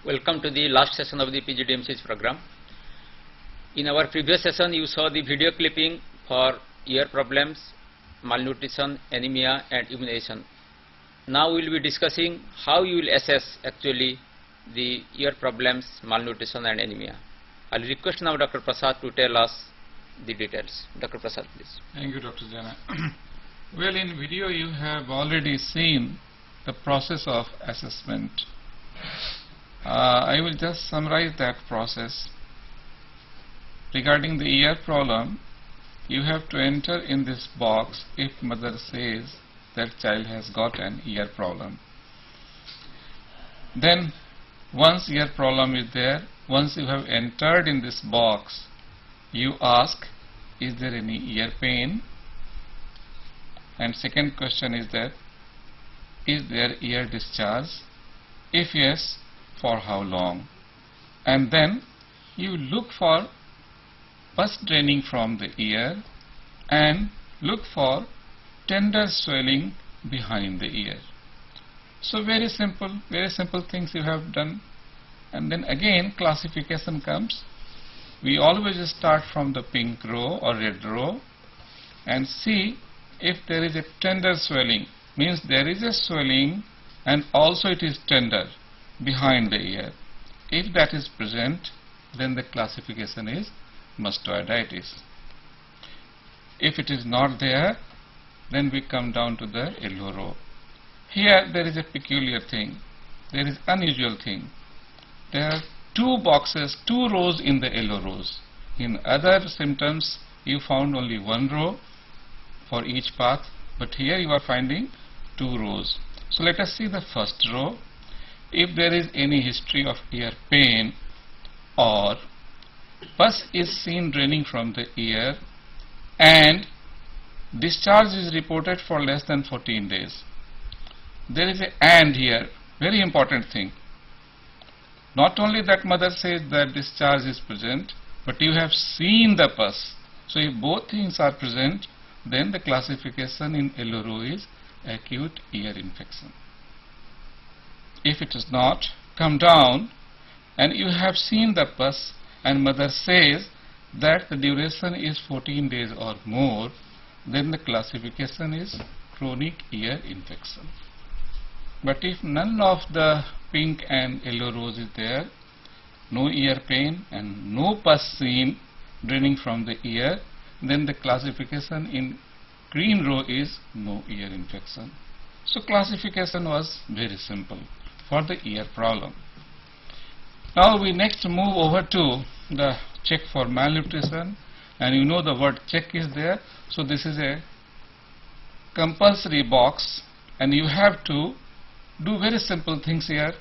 Welcome to the last session of the PGDMCH program. In our previous session, you saw the video clipping for ear problems, malnutrition, anemia, and immunization. Now we will be discussing how you will assess actually the ear problems, malnutrition, and anemia. I will request now Dr. Prasad to tell us the details. Dr. Prasad, please. Thank you, Dr. Jana. Well, in video you have already seen the process of assessment. I will just summarize that process. Regarding the ear problem, you have to enter in this box if mother says that child has got an ear problem. Then once ear problem is there, once you have entered in this box, you ask, is there any ear pain? And second question is that, is there ear discharge? If yes, for how long? And then you look for pus draining from the ear and look for tender swelling behind the ear. So very simple things you have done. And then again classification comes. We always start from the pink row or red row and see if there is a tender swelling, means there is a swelling and also it is tender behind the ear. If that is present, then the classification is mastoiditis. If it is not there, then we come down to the yellow row. Here there is a peculiar thing, there is unusual thing. There are two boxes, two rows in the yellow rows. In other symptoms you found only one row for each path, but here you are finding two rows. So let us see the first row. If there is any history of ear pain or pus is seen draining from the ear and discharge is reported for less than 14 days. There is a and here, very important thing. Not only that mother says that discharge is present, but you have seen the pus. So if both things are present, then the classification in yellow row is acute ear infection. If it is not, come down and you have seen the pus and mother says that the duration is 14 days or more, then the classification is chronic ear infection. But if none of the pink and yellow rows is there, no ear pain and no pus seen draining from the ear, then the classification in green row is no ear infection. So classification was very simple for the ear problem. Now we next move over to the check for malnutrition, and you know the word check is there. So this is a compulsory box and you have to do very simple things here.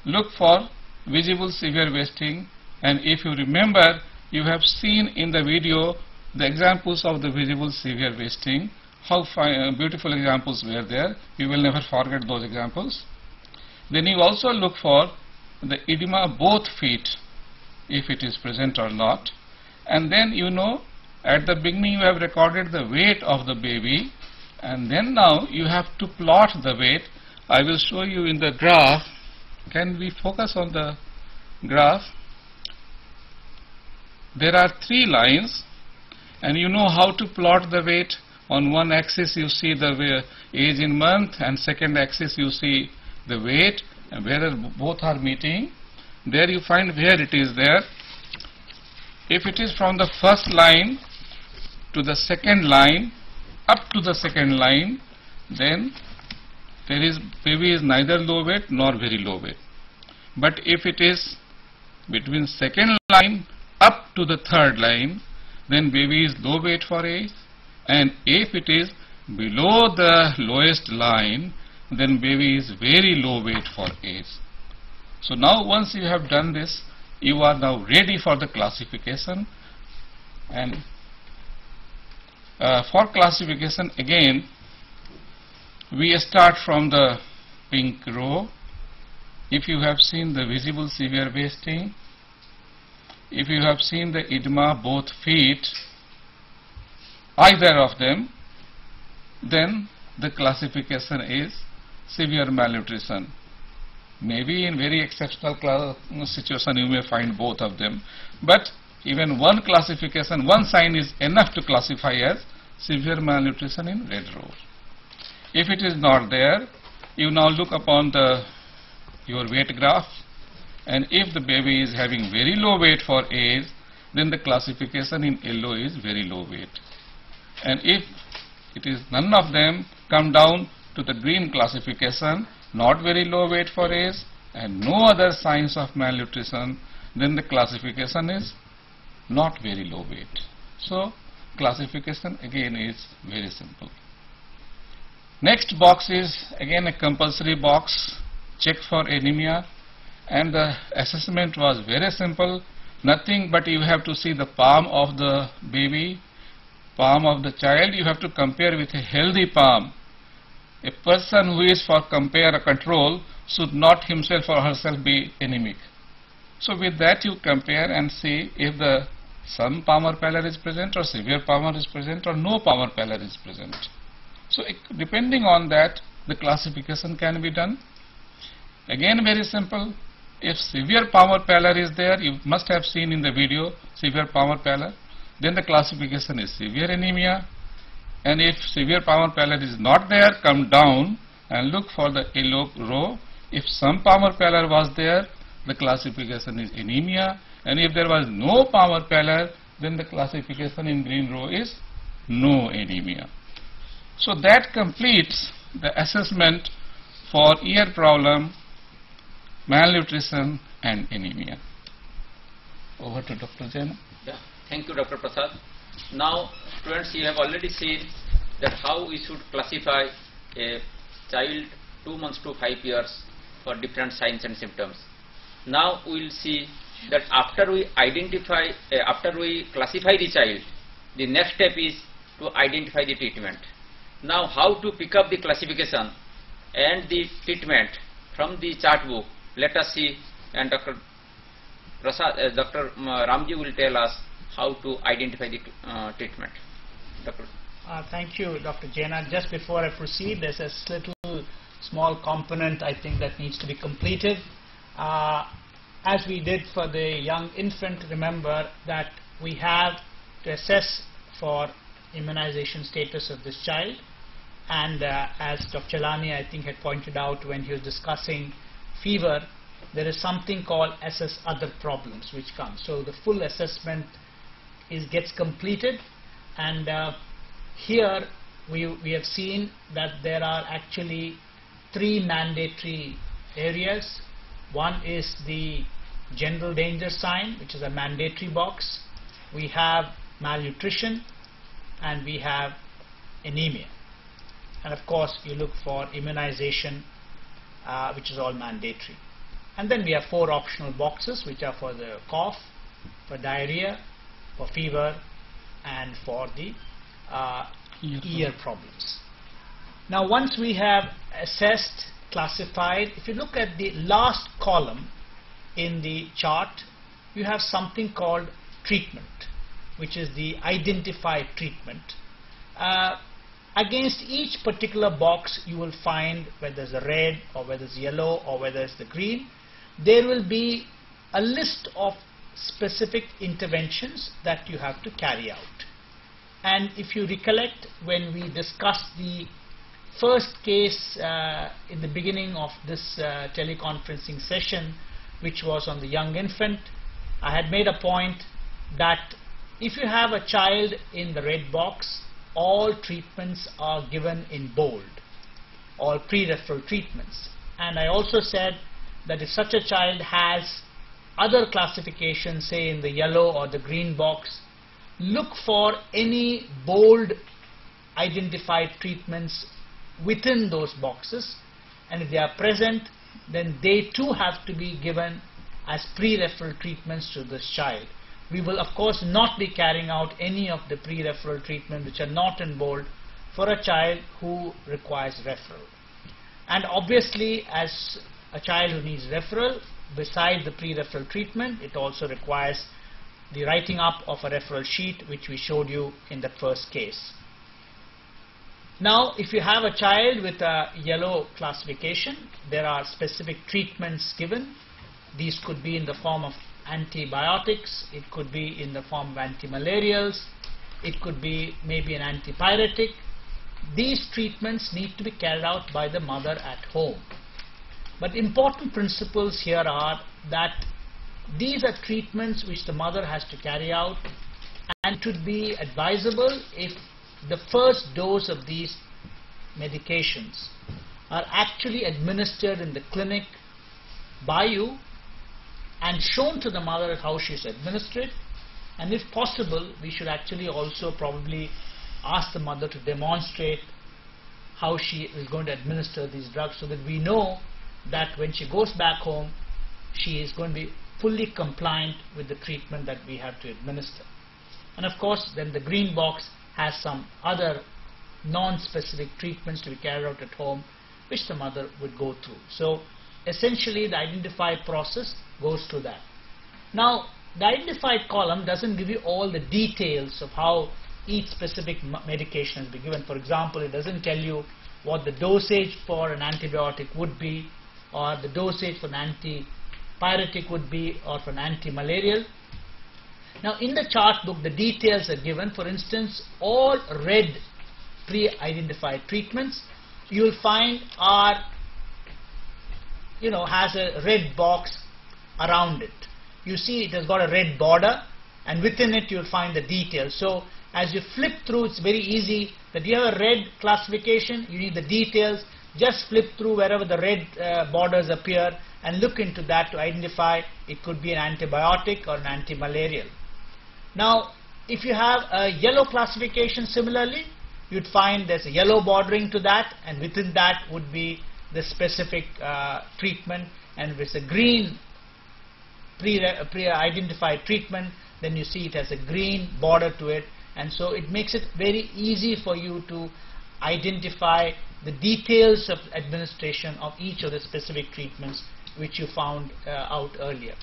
Look for visible severe wasting, and if you remember, you have seen in the video the examples of the visible severe wasting, how beautiful examples were there. You will never forget those examples. Then you also look for the edema both feet, if it is present or not. And then you know at the beginning you have recorded the weight of the baby, and then now you have to plot the weight. I will show you in the graph. Can we focus on the graph? There are three lines and you know how to plot the weight. On one axis you see the age in month, and second axis you see the weight, and where both are meeting, there you find where it is there. If it is from the first line to the second line, up to the second line, then there is baby is neither low weight nor very low weight. But if it is between second line up to the third line, then baby is low weight for age, and if it is below the lowest line, then baby is very low weight for age. So now once you have done this, you are now ready for the classification. And for classification again, we start from the pink row. If you have seen the visible severe wasting, if you have seen the edema both feet, either of them, then the classification is severe malnutrition. Maybe in very exceptional situation you may find both of them, but even one classification, one sign is enough to classify as severe malnutrition in red row. If it is not there, you now look upon your weight graph, and if the baby is having very low weight for age, then the classification in yellow is very low weight. And if it is none of them, come down to the green classification, not very low weight for age and no other signs of malnutrition, then the classification is not very low weight. So classification again is very simple. Next box is again a compulsory box, check for anemia, and the assessment was very simple. Nothing but you have to see the palm of the baby, palm of the child. You have to compare with a healthy palm. A person who is for compare or control should not himself or herself be anemic. So with that you compare and see if some palmar pallor is present or severe palmar is present or no palmar pallor is present. So depending on that, the classification can be done. Again very simple. If severe palmar pallor is there, you must have seen in the video severe palmar pallor, then the classification is severe anemia. And if severe palmar pallor is not there, come down and look for the yellow row. If some palmar pallor was there, the classification is anemia. And if there was no palmar pallor, then the classification in green row is no anemia. So that completes the assessment for ear problem, malnutrition and anemia. Over to Dr. Jain. Yeah, thank you, Dr. Prasad. Now, students, you have already seen that how we should classify a child 2 months to 5 years for different signs and symptoms. Now we will see that after we classify the child, the next step is to identify the treatment. Now, how to pick up the classification and the treatment from the chart book? Let us see, and Dr. Ramji will tell us how to identify the treatment. Dr. Thank you, Dr. Jaina. Just before I proceed, there's a little small component I think that needs to be completed. As we did for the young infant, remember that we have to assess for immunization status of this child, and as Dr. Chelani I think had pointed out when he was discussing fever, there is something called assess other problems which come. So the full assessment gets completed, and here we have seen that there are actually 3 mandatory areas. One is the general danger sign, which is a mandatory box. We have malnutrition, and we have anemia. And of course you look for immunization, which is all mandatory. And then we have 4 optional boxes, which are for the cough, for diarrhea, for fever, and for the ear problems. Now once we have assessed, classified, if you look at the last column in the chart, you have something called treatment, which is the identified treatment. Against each particular box you will find whether it's a red or whether it's yellow or whether it's the green, there will be a list of specific interventions that you have to carry out. And if you recollect, when we discussed the first case in the beginning of this teleconferencing session, which was on the young infant, I had made a point that if you have a child in the red box, all treatments are given in bold, all pre-referral treatments. And I also said that if such a child has other classifications, say in the yellow or the green box, look for any bold identified treatments within those boxes, and if they are present, then they too have to be given as pre-referral treatments to this child. We will of course not be carrying out any of the pre-referral treatment which are not in bold for a child who requires referral. And obviously, as a child who needs referral, besides the pre-referral treatment, it also requires the writing up of a referral sheet, which we showed you in the first case. Now, if you have a child with a yellow classification, there are specific treatments given. These could be in the form of antibiotics, it could be in the form of antimalarials, it could be maybe an antipyretic. These treatments need to be carried out by the mother at home. But important principles here are that these are treatments which the mother has to carry out, and it would be advisable if the first dose of these medications are actually administered in the clinic by you and shown to the mother how she is administered, and if possible we should actually also probably ask the mother to demonstrate how she is going to administer these drugs, so that we know that when she goes back home she is going to be fully compliant with the treatment that we have to administer. And of course then the green box has some other non-specific treatments to be carried out at home which the mother would go through. So essentially the identified process goes through that. Now the identified column doesn't give you all the details of how each specific medication has been given. For example, it doesn't tell you what the dosage for an antibiotic would be, or the dosage for an antipyretic would be, or for an antimalarial. Now in the chart book the details are given. For instance, all red pre-identified treatments you will find are, has a red box around it. You see it has got a red border, and within it you will find the details. So as you flip through, it's very easy that you have a red classification, you need the details, just flip through wherever the red borders appear and look into that to identify it could be an antibiotic or an antimalarial. Now if you have a yellow classification, similarly you'd find there's a yellow bordering to that, and within that would be the specific treatment, and if it's a green pre-identified treatment, then you see it has a green border to it, and so it makes it very easy for you to identify the details of administration of each of the specific treatments which you found out earlier.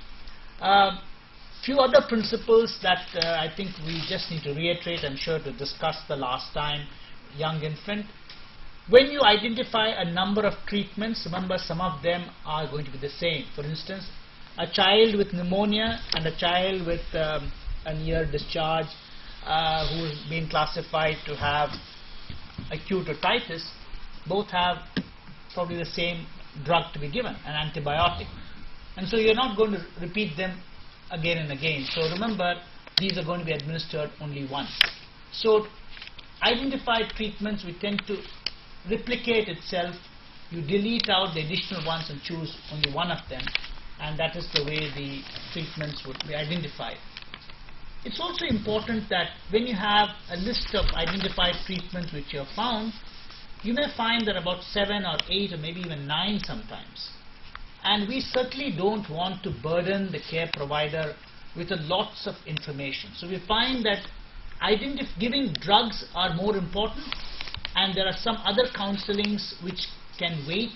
Few other principles that I think we just need to reiterate. I'm sure to discuss the last time, young infant. When you identify a number of treatments, remember some of them are going to be the same. For instance, a child with pneumonia and a child with a near discharge who has been classified to have acute otitis, both have probably the same drug to be given, an antibiotic. And so you're not going to repeat them again and again. So remember, these are going to be administered only once. So identified treatments, we tend to replicate itself. You delete out the additional ones and choose only one of them, and that is the way the treatments would be identified. It's also important that when you have a list of identified treatments which you have found, you may find that about 7 or 8 or maybe even 9 sometimes. And we certainly don't want to burden the care provider with lots of information. So we find that giving drugs are more important, and there are some other counselings which can wait.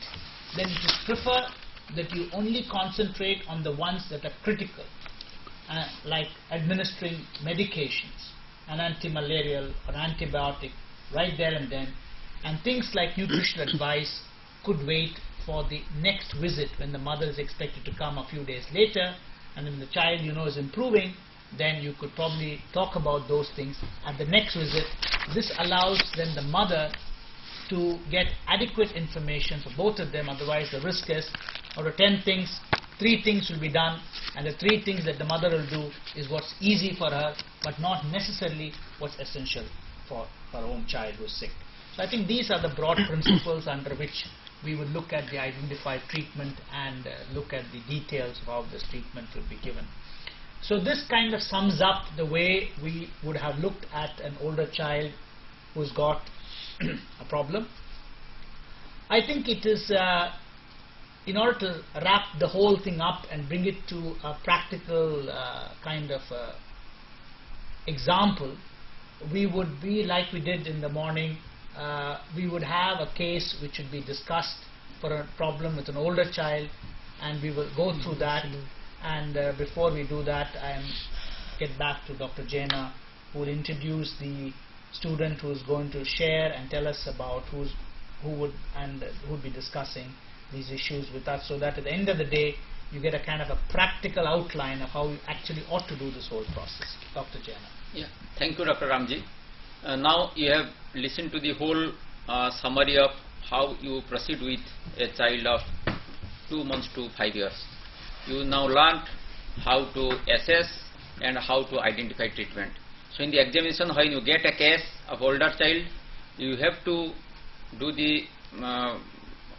Then it is preferred that you only concentrate on the ones that are critical, like administering medications, an antimalarial or antibiotic right there and then, and things like nutritional advice could wait for the next visit when the mother is expected to come a few days later, and when the child is improving, then you could probably talk about those things at the next visit. This allows then the mother to get adequate information for both of them. Otherwise the risk is out of 10 things, 3 things will be done, and the 3 things that the mother will do is what's easy for her but not necessarily what's essential for her own child who is sick. So I think these are the broad principles under which we would look at the identified treatment and look at the details of how this treatment will be given. So this kind of sums up the way we would have looked at an older child who's got a problem. I think it is in order to wrap the whole thing up and bring it to a practical kind of example, we would be like we did in the morning. We would have a case which would be discussed for a problem with an older child, and we will go through that. And before we do that, I get back to Dr. Jaina, who will introduce the student who's going to share and tell us about who would be discussing these issues with us, so that at the end of the day you get a kind of a practical outline of how you actually ought to do this whole process. Dr. Jaina. Yeah, thank you, Dr. Ramji. Now you have listened to the whole summary of how you proceed with a child of 2 months to 5 years. You now learned how to assess and how to identify treatment. So in the examination, when you get a case of older child, you have to do the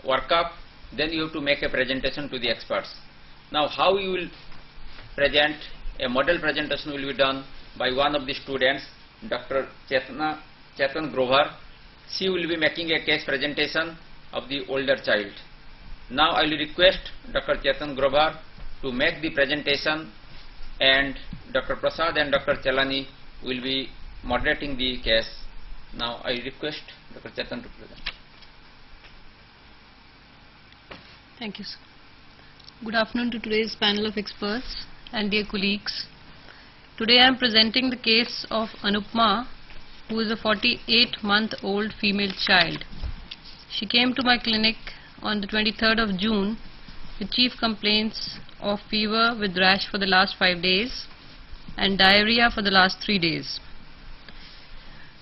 workup, then you have to make a presentation to the experts. Now how you will present, a model presentation will be done by one of the students, Dr. Chetan Grover. She will be making a case presentation of the older child. Now I will request Dr. Chetan Grover to make the presentation, and Dr. Prasad and Dr. Chalani will be moderating the case. Now I request Dr. Chetan to present. Thank you, sir. Good afternoon to today's panel of experts and dear colleagues. Today I am presenting the case of Anupma, who is a 48-month-old female child. She came to my clinic on the 23rd of June with chief complaints of fever with rash for the last 5 days and diarrhea for the last 3 days.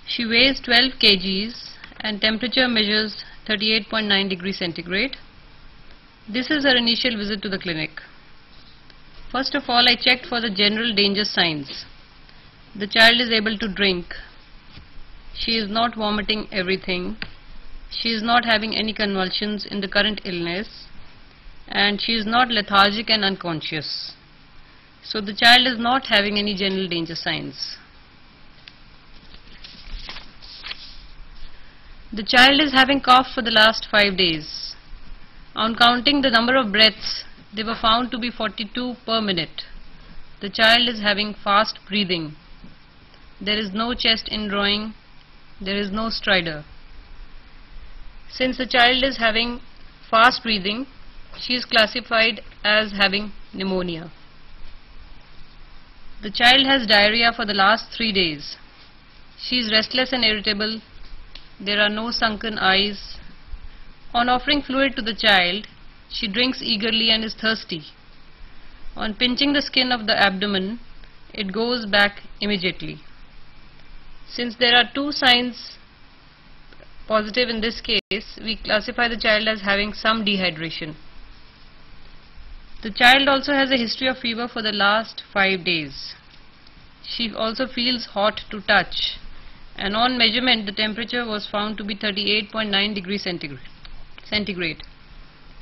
She weighs 12 kgs and temperature measures 38.9 degrees centigrade. This is her initial visit to the clinic. First of all, I checked for the general danger signs. The child is able to drink. She is not vomiting everything. She is not having any convulsions in the current illness, and she is not lethargic and unconscious. So the child is not having any general danger signs. The child is having cough for the last 5 days. On counting the number of breaths, they were found to be 42 per minute. The child is having fast breathing. There is no chest indrawing. There is no stridor. Since the child is having fast breathing, she is classified as having pneumonia. The child has diarrhea for the last 3 days. She is restless and irritable. There are no sunken eyes. On offering fluid to the child, she drinks eagerly and is thirsty. On pinching the skin of the abdomen, it goes back immediately. Since there are 2 signs positive in this case, we classify the child as having some dehydration. The child also has a history of fever for the last 5 days. She also feels hot to touch, and on measurement the temperature was found to be 38.9 degrees centigrade.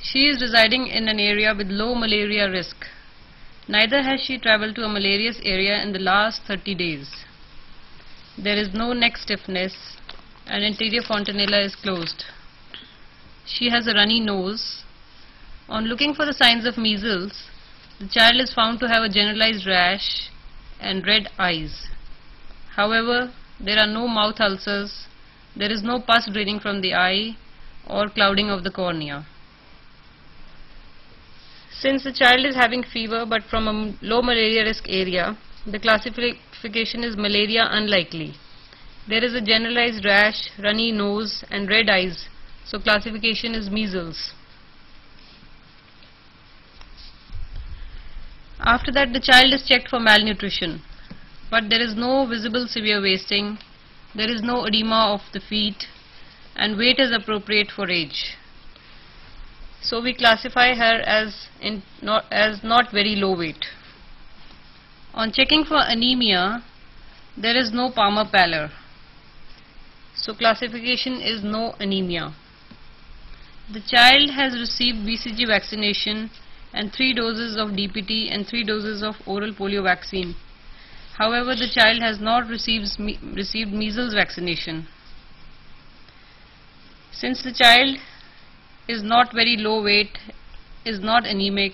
She is residing in an area with low malaria risk. Neither has she travelled to a malarious area in the last 30 days. There is no neck stiffness, and anterior fontanella is closed. She has a runny nose. On looking for the signs of measles, the child is found to have a generalized rash and red eyes. However, there are no mouth ulcers, there is no pus draining from the eye or clouding of the cornea. Since the child is having fever but from a low malaria risk area, the classification is malaria unlikely. There is a generalized rash, runny nose and red eyes, so classification is measles. After that, the child is checked for malnutrition, but there is no visible severe wasting, there is no edema of the feet, and weight is appropriate for age. So we classify her as not very low weight. On checking for anemia, there is no Palmer pallor, so classification is no anemia. The child has received BCG vaccination and 3 doses of DPT and 3 doses of oral polio vaccine. However, the child has not received measles vaccination. Since the child is not very low weight, is not anemic,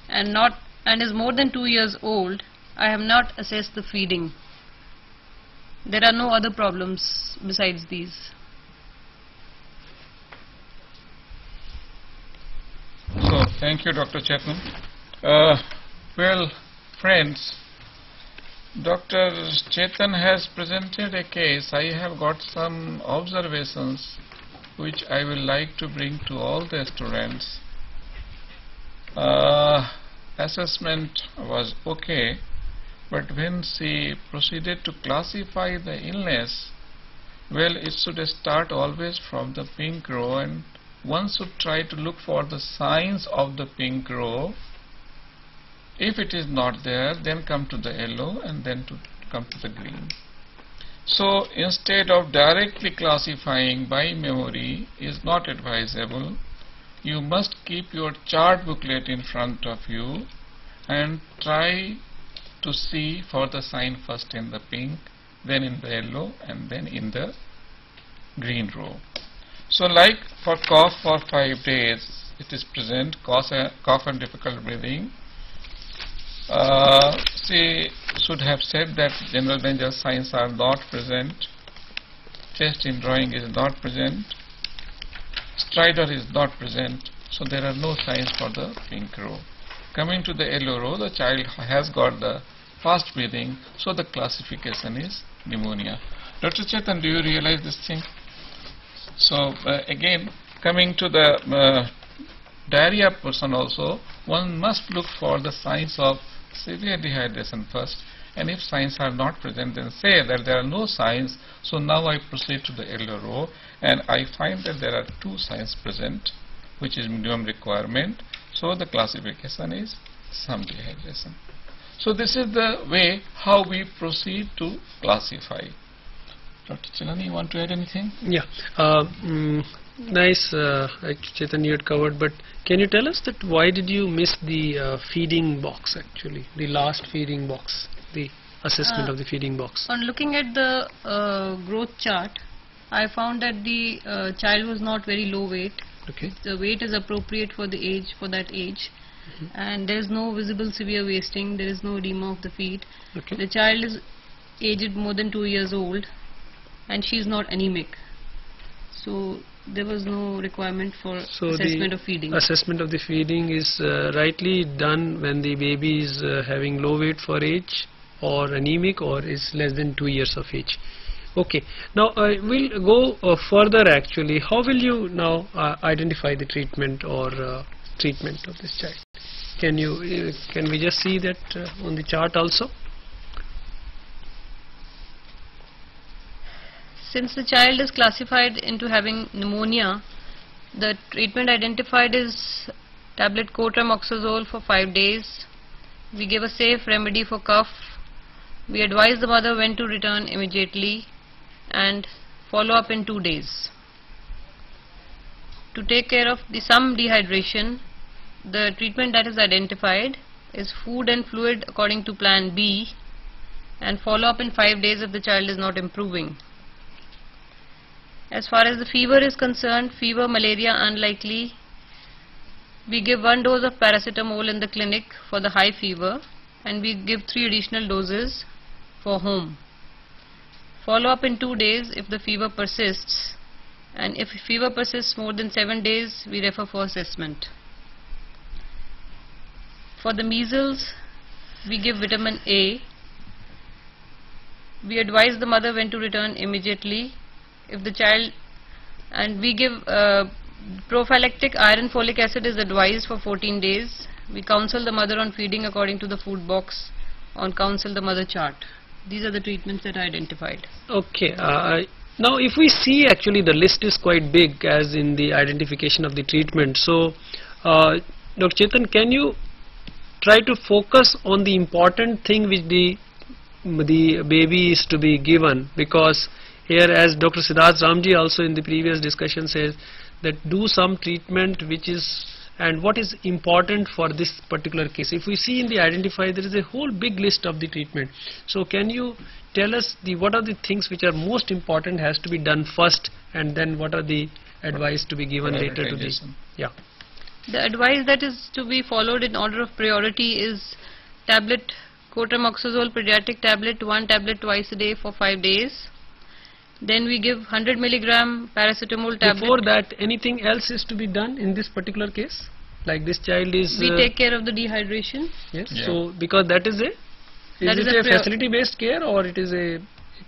and is more than 2 years old, I have not assessed the feeding. There are no other problems besides these. So, thank you, Dr. Chapman. Well, friends, Dr. Chetan has presented a case. I have got some observations which I will like to bring to all the students. Assessment was okay, but when she proceeded to classify the illness, well, it should start always from the pink row, and one should try to look for the signs of the pink row. If it is not there, then come to the yellow and then to come to the green. So instead of directly classifying by memory is not advisable. You must keep your chart booklet in front of you and try to see for the sign first in the pink, then in the yellow, and then in the green row. So like for cough for 5 days, it is present, cough and difficult breathing. She should have said that general danger signs are not present, chest in drawing is not present, stridor is not present, so there are no signs for the pink row. Coming to the yellow row, the child has got the fast breathing, so the classification is pneumonia. Dr. Chetan, do you realize this thing? So again, coming to the diarrhea person also, one must look for the signs of severe dehydration first, and if signs are not present, then say that there are no signs. So now I proceed to the yellow row, and I find that there are 2 signs present, which is minimum requirement. So the classification is some dehydration. So this is the way how we proceed to classify. Dr. Chilani, you want to add anything? Yeah. Nice, Chetan, you had covered, but can you tell us that why did you miss the feeding box actually, the last feeding box, the assessment of the feeding box? On looking at the growth chart, I found that the child was not very low weight. Okay. The weight is appropriate for the age, for that age, and there is no visible severe wasting, there is no edema of the feet. Okay. The child is aged more than 2 years old, and she is not anemic. So there was no requirement for assessment of feeding. Assessment of the feeding is rightly done when the baby is having low weight for age or anemic or is less than 2 years of age. Okay. Now we'll go further actually. How will you now identify the treatment or treatment of this child? Can you can we just see that on the chart also? Since the child is classified into having pneumonia, the treatment identified is tablet cotramoxazole for 5 days. We give a safe remedy for cough. We advise the mother when to return immediately and follow up in 2 days. To take care of some dehydration, the treatment that is identified is food and fluid according to plan B, and follow up in 5 days if the child is not improving. As far as the fever is concerned, fever, malaria unlikely. We give 1 dose of paracetamol in the clinic for the high fever, and we give 3 additional doses for home. Follow up in 2 days if the fever persists, and if fever persists more than 7 days, we refer for assessment. For the measles, we give vitamin A. We advise the mother when to return immediately. If the child, and we give prophylactic iron folic acid is advised for 14 days. We counsel the mother on feeding according to the food box on counsel the mother chart. These are the treatments that are identified. Okay. Now if we see actually the list is quite big as in the identification of the treatment. So Dr. Chetan, can you try to focus on the important thing which the baby is to be given, because here, as Dr. Siddharth Ramji also in the previous discussion says, that do some treatment which is, and what is important for this particular case. If we see in the identify, there is a whole big list of the treatment. So can you tell us what are the things which are most important has to be done first, and then what are the advice to be given later to the, yeah. The advice that is to be followed in order of priority is tablet cotramoxazole pediatric tablet, 1 tablet twice a day for 5 days. Then we give 100 milligram paracetamol tablet. Before that, anything else is to be done in this particular case? Like this child is... We take care of the dehydration. Yes. Yeah. So, because that is a That is is it a facility based care or it is a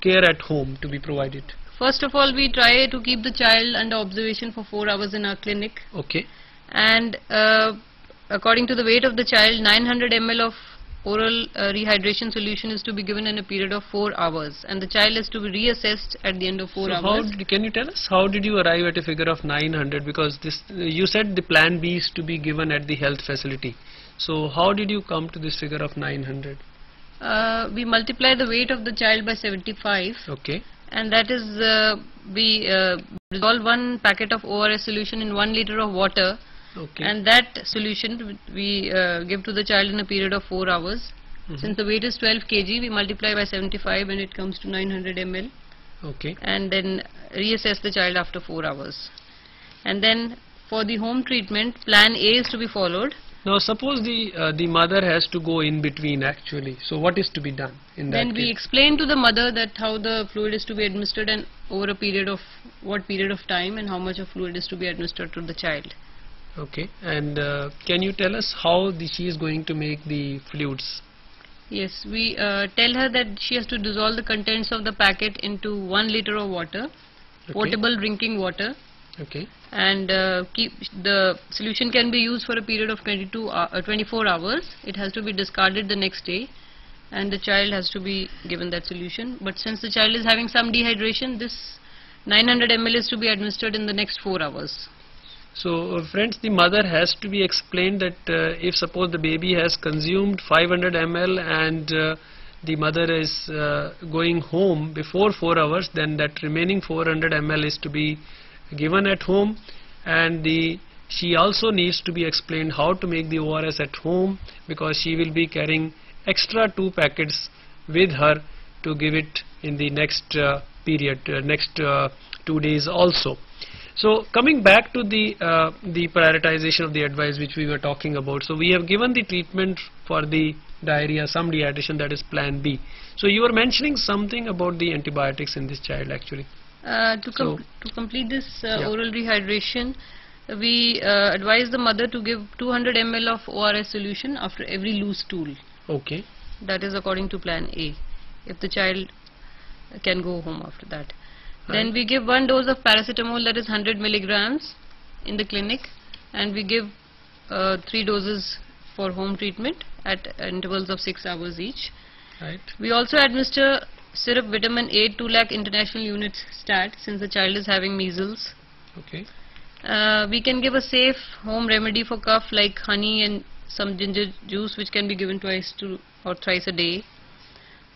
care at home to be provided? First of all, we try to keep the child under observation for 4 hours in our clinic, Okay. and according to the weight of the child, 900 ml of oral rehydration solution is to be given in a period of 4 hours, and the child is to be reassessed at the end of 4 So hours. can you tell us how did you arrive at a figure of 900? Because this you said the plan B is to be given at the health facility. So how did you come to this figure of 900? We multiply the weight of the child by 75, Okay. and that is we dissolve 1 packet of ORS solution in 1 liter of water, Okay. and that solution we give to the child in a period of 4 hours. Since the weight is 12 kg, we multiply by 75 and it comes to 900 ml, Okay. and then reassess the child after 4 hours. And then for the home treatment, plan A is to be followed. Now suppose the mother has to go in between actually. So what is to be done in that Then we case? explain to the mother that how the fluid is to be administered and over a period of what period of time and how much of fluid is to be administered to the child. Okay. And can you tell us how she is going to make the fluids? Yes, we tell her that she has to dissolve the contents of the packet into 1 liter of water, potable drinking water, Okay. and keep the solution can be used for a period of 24 hours. It has to be discarded the next day, and the child has to be given that solution. But since the child is having some dehydration, this 900 ml is to be administered in the next 4 hours. So friends, the mother has to be explained that if suppose the baby has consumed 500 ml and the mother is going home before 4 hours, then that remaining 400 ml is to be given at home, and she also needs to be explained how to make the ORS at home, because she will be carrying extra 2 packets with her to give it in the next period, next 2 days also. So coming back to the prioritization of the advice which we were talking about. So we have given the treatment for the diarrhea, some dehydration, that is plan B. So you were mentioning something about the antibiotics in this child actually. To complete this oral rehydration, we advise the mother to give 200 ml of ORS solution after every loose stool. Okay. That is according to plan A, if the child can go home after that. Then we give 1 dose of paracetamol, that is 100 milligrams in the clinic, and we give 3 doses for home treatment at intervals of 6 hours each. Right. We also administer syrup vitamin A 2 lakh international units stat, since the child is having measles. Okay. We can give a safe home remedy for cough like honey and some ginger juice, which can be given twice or thrice a day.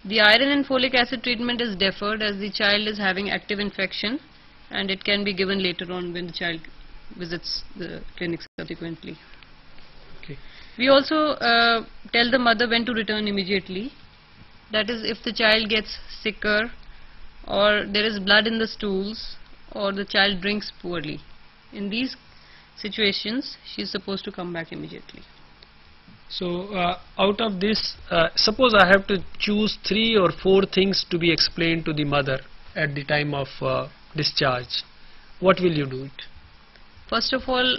The iron and folic acid treatment is deferred as the child is having active infection, and it can be given later on when the child visits the clinic subsequently. Okay. We also tell the mother when to return immediately. That is, if the child gets sicker, or there is blood in the stools, or the child drinks poorly. In these situations, she is supposed to come back immediately. So out of this, suppose I have to choose 3 or 4 things to be explained to the mother at the time of discharge. What will you do it? First of all,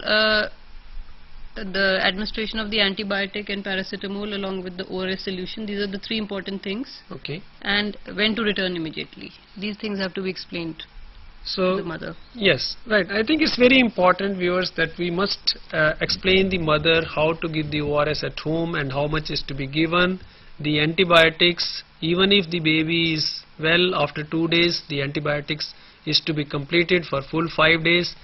the administration of the antibiotic and paracetamol along with the ORS solution, these are the 3 important things. Okay. And when to return immediately. These things have to be explained to the mother. Yes, right. I think it's very important, viewers, that we must explain the mother how to give the ORS at home and how much is to be given. The antibiotics, even if the baby is well after 2 days, the antibiotics is to be completed for full 5 days.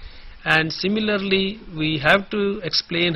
And similarly, we have to explain